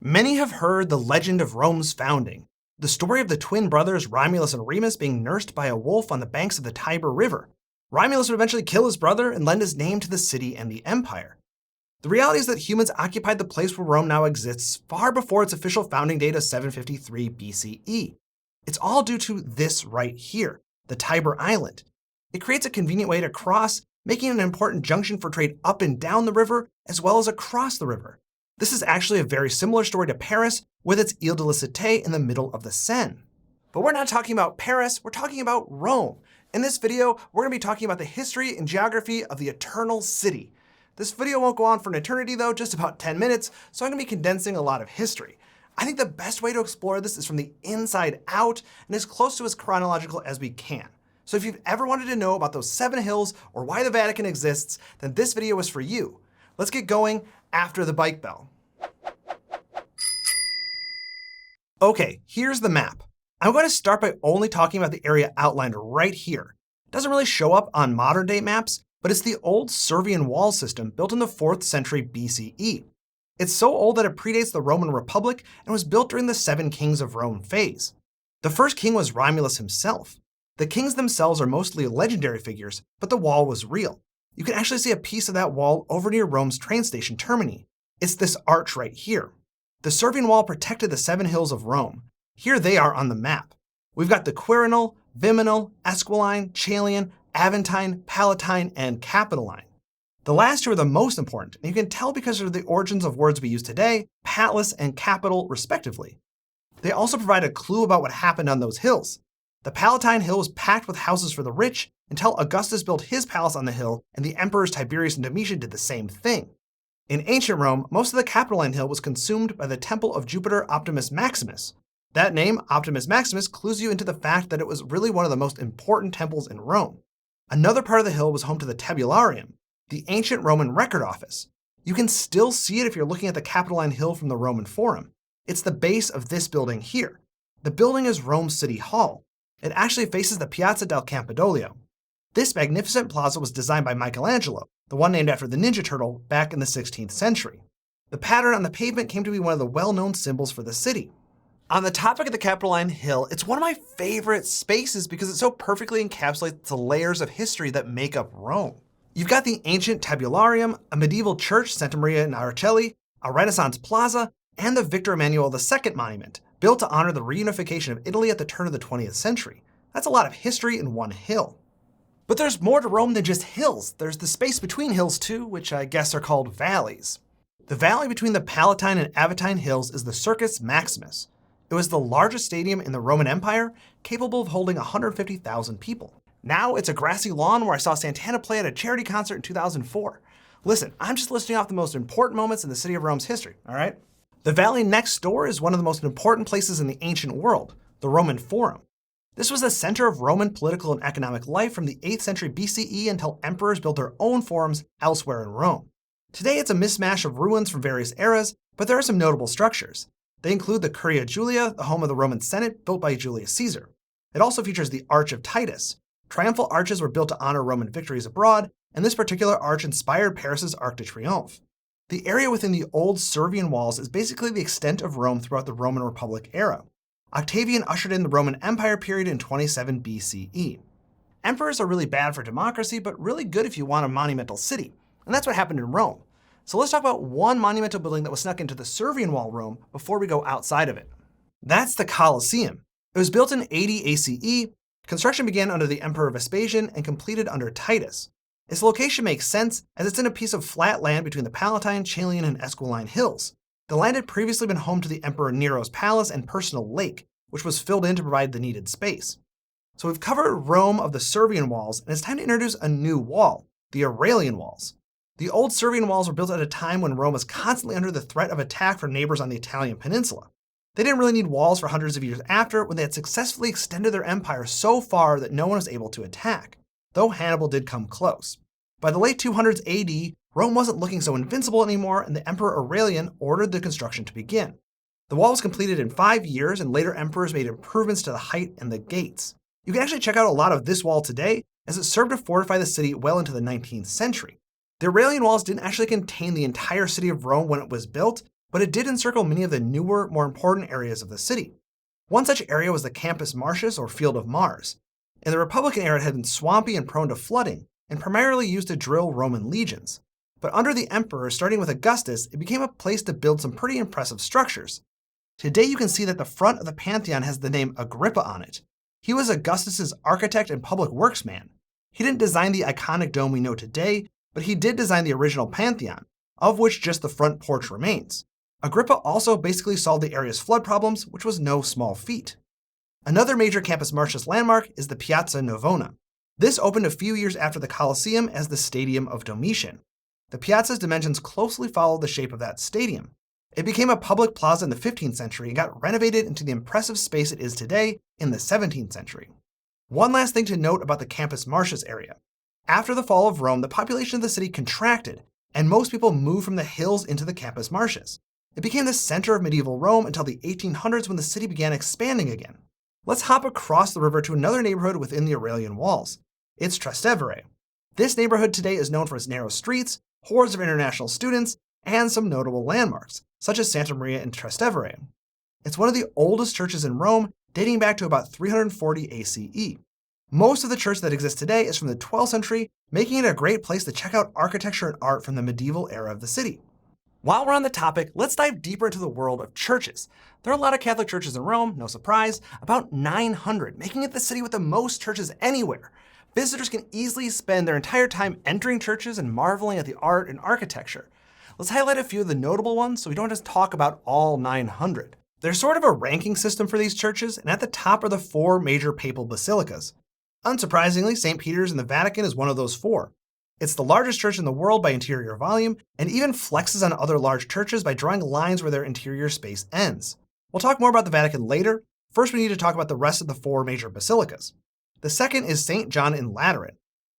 Many have heard the legend of Rome's founding, the story of the twin brothers Romulus and Remus being nursed by a wolf on the banks of the Tiber River. Romulus would eventually kill his brother and lend his name to the city and the empire. The reality is that humans occupied the place where Rome now exists far before its official founding date of 753 BCE. It's all due to this right here, the Tiber Island. It creates a convenient way to cross, making it an important junction for trade up and down the river, as well as across the river. This is actually a very similar story to Paris, with its Ile de la Cité in the middle of the Seine. But we're not talking about Paris, we're talking about Rome. In this video, we're going to be talking about the history and geography of the Eternal City. This video won't go on for an eternity though, just about 10 minutes, so I'm going to be condensing a lot of history. I think the best way to explore this is from the inside out and as close to as chronological as we can. So if you've ever wanted to know about those 7 hills or why the Vatican exists, then this video is for you. Let's get going after the bike bell. Okay, here's the map. I'm going to start by only talking about the area outlined right here. It doesn't really show up on modern day maps, but it's the old Servian wall system built in the 4th century BCE. It's so old that it predates the Roman Republic and was built during the 7 Kings of Rome phase. The first king was Romulus himself. The kings themselves are mostly legendary figures, but the wall was real. You can actually see a piece of that wall over near Rome's train station Termini. It's this arch right here. The Servian wall protected the 7 hills of Rome. Here they are on the map. We've got the Quirinal, Viminal, Esquiline, Caelian, Aventine, Palatine, and Capitoline. The last 2 are the most important, and you can tell because they're the origins of words we use today, palace and capital respectively. They also provide a clue about what happened on those hills. The Palatine hill was packed with houses for the rich until Augustus built his palace on the hill, and the emperors Tiberius and Domitian did the same thing. In ancient Rome, most of the Capitoline hill was consumed by the temple of Jupiter Optimus Maximus. That name, Optimus Maximus, clues you into the fact that it was really one of the most important temples in Rome. Another part of the hill was home to the Tabularium, the ancient Roman record office. You can still see it if you're looking at the Capitoline hill from the Roman Forum. It's the base of this building here. The building is Rome's City Hall. It actually faces the Piazza del Campidoglio. This magnificent plaza was designed by Michelangelo, the one named after the Ninja Turtle, back in the 16th century. The pattern on the pavement came to be one of the well-known symbols for the city. On the topic of the Capitoline Hill, it's one of my favorite spaces because it so perfectly encapsulates the layers of history that make up Rome. You've got the ancient Tabularium, a medieval church, Santa Maria in Araceli, a Renaissance plaza, and the Victor Emmanuel II monument, built to honor the reunification of Italy at the turn of the 20th century. That's a lot of history in one hill. But there's more to Rome than just hills. There's the space between hills too, which I guess are called valleys. The valley between the Palatine and Aventine hills is the Circus Maximus. It was the largest stadium in the Roman Empire, capable of holding 150,000 people. Now it's a grassy lawn where I saw Santana play at a charity concert in 2004. Listen, I'm just listing off the most important moments in the city of Rome's history, all right? The valley next door is one of the most important places in the ancient world, the Roman Forum. This was the center of Roman political and economic life from the 8th century BCE until emperors built their own forums elsewhere in Rome. Today it's a mismatch of ruins from various eras, but there are some notable structures. They include the Curia Julia, the home of the Roman Senate, built by Julius Caesar. It also features the Arch of Titus. Triumphal arches were built to honor Roman victories abroad, and this particular arch inspired Paris's Arc de Triomphe. The area within the old Servian walls is basically the extent of Rome throughout the Roman Republic era. Octavian ushered in the Roman Empire period in 27 BCE. Emperors are really bad for democracy, but really good if you want a monumental city. And that's what happened in Rome. So let's talk about one monumental building that was snuck into the Servian wall Rome before we go outside of it. That's the Colosseum. It was built in 80 ACE. Construction began under the Emperor Vespasian and completed under Titus. Its location makes sense as it's in a piece of flat land between the Palatine, Caelian, and Esquiline hills. The land had previously been home to the Emperor Nero's palace and personal lake, which was filled in to provide the needed space. So we've covered Rome of the Servian walls, and it's time to introduce a new wall, the Aurelian walls. The old Servian walls were built at a time when Rome was constantly under the threat of attack from neighbors on the Italian peninsula. They didn't really need walls for hundreds of years after, when they had successfully extended their empire so far that no one was able to attack, though Hannibal did come close. By the late 200s AD, Rome wasn't looking so invincible anymore, and the Emperor Aurelian ordered the construction to begin. The wall was completed in 5 years, and later emperors made improvements to the height and the gates. You can actually check out a lot of this wall today, as it served to fortify the city well into the 19th century. The Aurelian walls didn't actually contain the entire city of Rome when it was built, but it did encircle many of the newer, more important areas of the city. One such area was the Campus Martius, or Field of Mars. In the Republican era, it had been swampy and prone to flooding, and primarily used to drill Roman legions. But under the emperor, starting with Augustus, it became a place to build some pretty impressive structures. Today you can see that the front of the Pantheon has the name Agrippa on it. He was Augustus's architect and public works man. He didn't design the iconic dome we know today, but he did design the original Pantheon, of which just the front porch remains. Agrippa also basically solved the area's flood problems, which was no small feat. Another major Campus Martius landmark is the Piazza Navona. This opened a few years after the Colosseum as the Stadium of Domitian. The piazza's dimensions closely follow the shape of that stadium. It became a public plaza in the 15th century and got renovated into the impressive space it is today in the 17th century. One last thing to note about the Campus Martius area. After the fall of Rome, the population of the city contracted, and most people moved from the hills into the Campus Martius. It became the center of medieval Rome until the 1800s when the city began expanding again. Let's hop across the river to another neighborhood within the Aurelian walls. It's Trastevere. This neighborhood today is known for its narrow streets, hordes of international students, and some notable landmarks, such as Santa Maria in Trastevere. It's one of the oldest churches in Rome, dating back to about 340 ACE. Most of the church that exists today is from the 12th century, making it a great place to check out architecture and art from the medieval era of the city. While we're on the topic, let's dive deeper into the world of churches. There are a lot of Catholic churches in Rome, no surprise, about 900, making it the city with the most churches anywhere. Visitors can easily spend their entire time entering churches and marveling at the art and architecture. Let's highlight a few of the notable ones so we don't just talk about all 900. There's sort of a ranking system for these churches, and at the top are the 4 major papal basilicas. Unsurprisingly, St. Peter's in the Vatican is one of those 4. It's the largest church in the world by interior volume, and even flexes on other large churches by drawing lines where their interior space ends. We'll talk more about the Vatican later. First, we need to talk about the rest of the 4 major basilicas. The second is St. John in Lateran.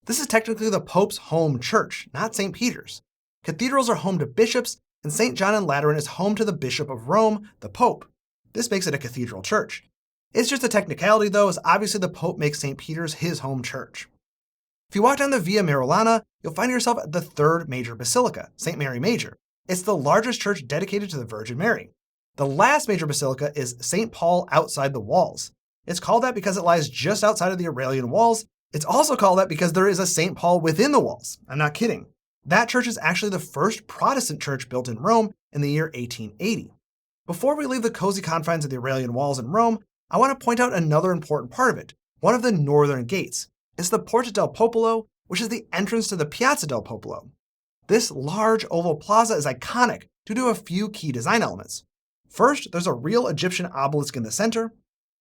This is technically the Pope's home church, not St. Peter's. Cathedrals are home to bishops, and St. John in Lateran is home to the Bishop of Rome, the Pope. This makes it a cathedral church. It's just a technicality though, as obviously the Pope makes St. Peter's his home church. If you walk down the Via Merulana, you'll find yourself at the 3rd major basilica, St. Mary Major. It's the largest church dedicated to the Virgin Mary. The last major basilica is St. Paul outside the walls. It's called that because it lies just outside of the Aurelian walls. It's also called that because there is a St. Paul within the walls. I'm not kidding. That church is actually the first Protestant church built in Rome in the year 1880. Before we leave the cozy confines of the Aurelian walls in Rome, I want to point out another important part of it, one of the northern gates. It's the Porta del Popolo, which is the entrance to the Piazza del Popolo. This large oval plaza is iconic due to a few key design elements. First, there's a real Egyptian obelisk in the center.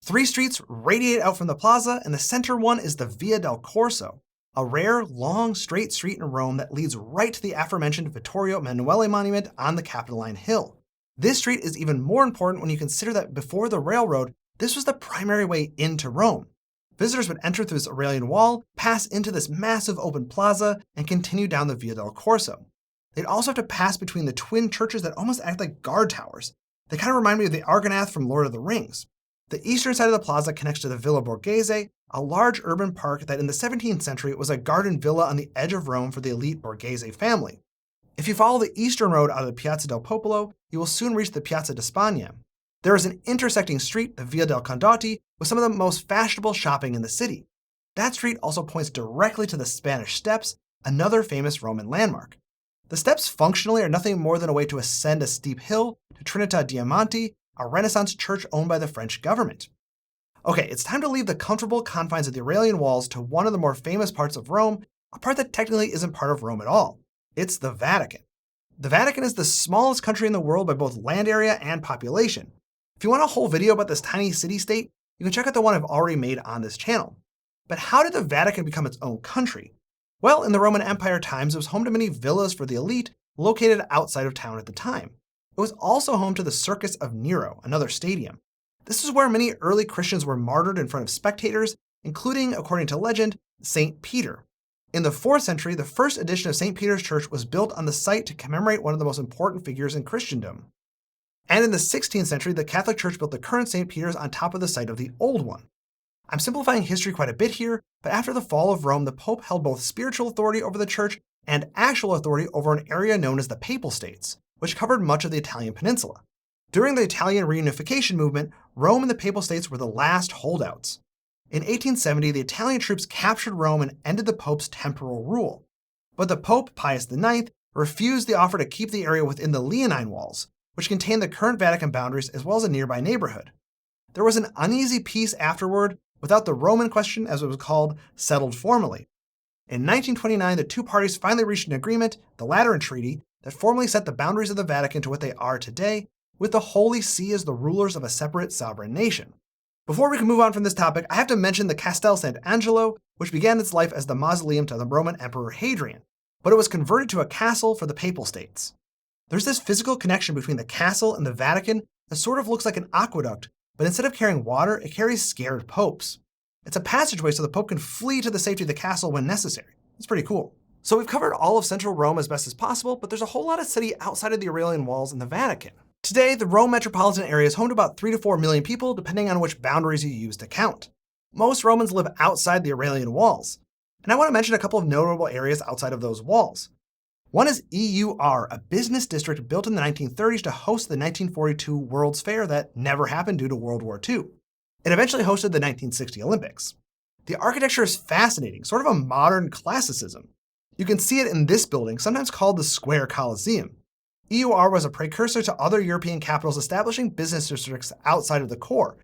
3 streets radiate out from the plaza, and the center one is the Via del Corso, a rare, long, straight street in Rome that leads right to the aforementioned Vittorio Emanuele monument on the Capitoline Hill. This street is even more important when you consider that before the railroad, this was the primary way into Rome. Visitors would enter through this Aurelian wall, pass into this massive open plaza, and continue down the Via del Corso. They'd also have to pass between the twin churches that almost act like guard towers. They kind of remind me of the Argonath from Lord of the Rings. The eastern side of the plaza connects to the Villa Borghese, a large urban park that in the 17th century was a garden villa on the edge of Rome for the elite Borghese family. If you follow the eastern road out of the Piazza del Popolo, you will soon reach the Piazza di Spagna. There is an intersecting street, the Via del Condotti, with some of the most fashionable shopping in the city. That street also points directly to the Spanish Steps, another famous Roman landmark. The steps functionally are nothing more than a way to ascend a steep hill to Trinità Diamanti, a Renaissance church owned by the French government. Okay, it's time to leave the comfortable confines of the Aurelian walls to one of the more famous parts of Rome, a part that technically isn't part of Rome at all. It's the Vatican. The Vatican is the smallest country in the world by both land area and population. If you want a whole video about this tiny city-state, you can check out the one I've already made on this channel. But how did the Vatican become its own country? Well, in the Roman Empire times, it was home to many villas for the elite located outside of town at the time. It was also home to the Circus of Nero, another stadium. This is where many early Christians were martyred in front of spectators, including, according to legend, St. Peter. In the 4th century, the first edition of St. Peter's Church was built on the site to commemorate one of the most important figures in Christendom. And in the 16th century, the Catholic Church built the current St. Peter's on top of the site of the old one. I'm simplifying history quite a bit here, but after the fall of Rome, the Pope held both spiritual authority over the church and actual authority over an area known as the Papal States. which covered much of the Italian peninsula. During the Italian reunification movement, Rome and the Papal States were the last holdouts. In 1870, the Italian troops captured Rome and ended the Pope's temporal rule. But the Pope, Pius IX, refused the offer to keep the area within the Leonine Walls, which contained the current Vatican boundaries as well as a nearby neighborhood. There was an uneasy peace afterward, without the Roman question, as it was called, settled formally. In 1929, the two parties finally reached an agreement, the Lateran Treaty, that formally set the boundaries of the Vatican to what they are today, with the Holy See as the rulers of a separate sovereign nation. Before we can move on from this topic, I have to mention the Castel Sant'Angelo, which began its life as the mausoleum to the Roman Emperor Hadrian, but it was converted to a castle for the Papal States. There's this physical connection between the castle and the Vatican that sort of looks like an aqueduct, but instead of carrying water, it carries scared popes. It's a passageway so the Pope can flee to the safety of the castle when necessary. It's pretty cool. So we've covered all of central Rome as best as possible, but there's a whole lot of city outside of the Aurelian Walls in the Vatican. Today, the Rome metropolitan area is home to about 3 to 4 million people, depending on which boundaries you use to count. Most Romans live outside the Aurelian Walls, and I want to mention a couple of notable areas outside of those walls. One is EUR, a business district built in the 1930s to host the 1942 World's Fair that never happened due to World War II. It eventually hosted the 1960 Olympics. The architecture is fascinating, sort of a modern classicism. You can see it in this building, sometimes called the Square Colosseum. EUR was a precursor to other European capitals establishing business districts outside of the core,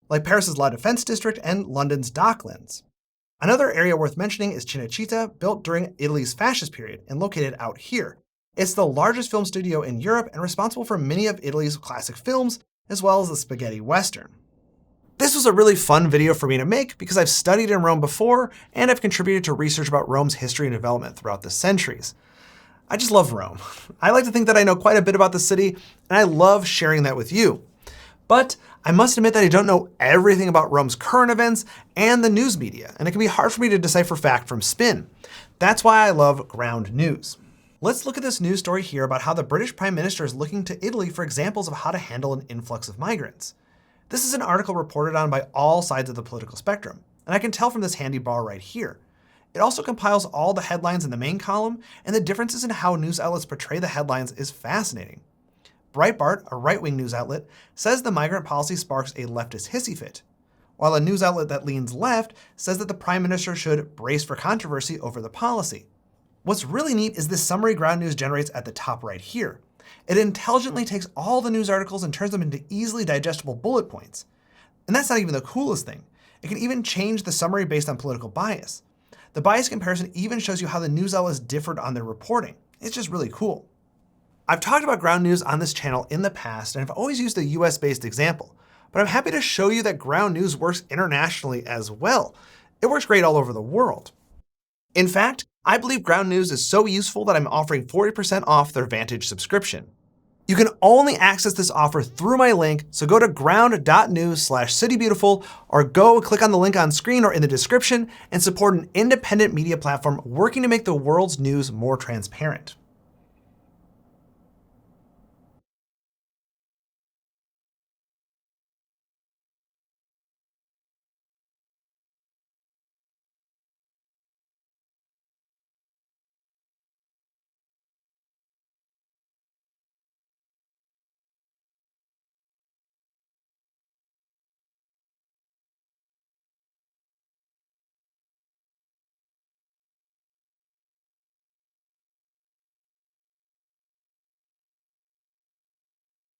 like Paris's La Défense district and London's Docklands. Another area worth mentioning is Cinecittà, built during Italy's fascist period and located out here. It's the largest film studio in Europe and responsible for many of Italy's classic films, as well as the spaghetti western. This was a really fun video for me to make because I've studied in Rome before and I've contributed to research about Rome's history and development throughout the centuries. I just love Rome. I like to think that I know quite a bit about the city, and I love sharing that with you. But I must admit that I don't know everything about Rome's current events and the news media, and it can be hard for me to decipher fact from spin. That's why I love ground news. Let's look at this news story here about how the British Prime Minister is looking to Italy for examples of how to handle an influx of migrants. This is an article reported on by all sides of the political spectrum, and I can tell from this handy bar right here. It also compiles all the headlines in the main column, and the differences in how news outlets portray the headlines is fascinating. Breitbart, a right-wing news outlet, says the migrant policy sparks a leftist hissy fit, while a news outlet that leans left says that the Prime Minister should brace for controversy over the policy. What's really neat is this summary ground news generates at the top right here. It intelligently takes all the news articles and turns them into easily digestible bullet points. And that's not even the coolest thing. It can even change the summary based on political bias. The bias comparison even shows you how the news outlets differed on their reporting. It's just really cool. I've talked about ground news on this channel in the past, and I've always used a US-based example, but I'm happy to show you that ground news works internationally as well. It works great all over the world. In fact, I believe ground news is so useful that I'm offering 40% off their Vantage subscription. You can only access this offer through my link, so go to ground.news/citybeautiful or go click on the link on screen or in the description and support an independent media platform working to make the world's news more transparent.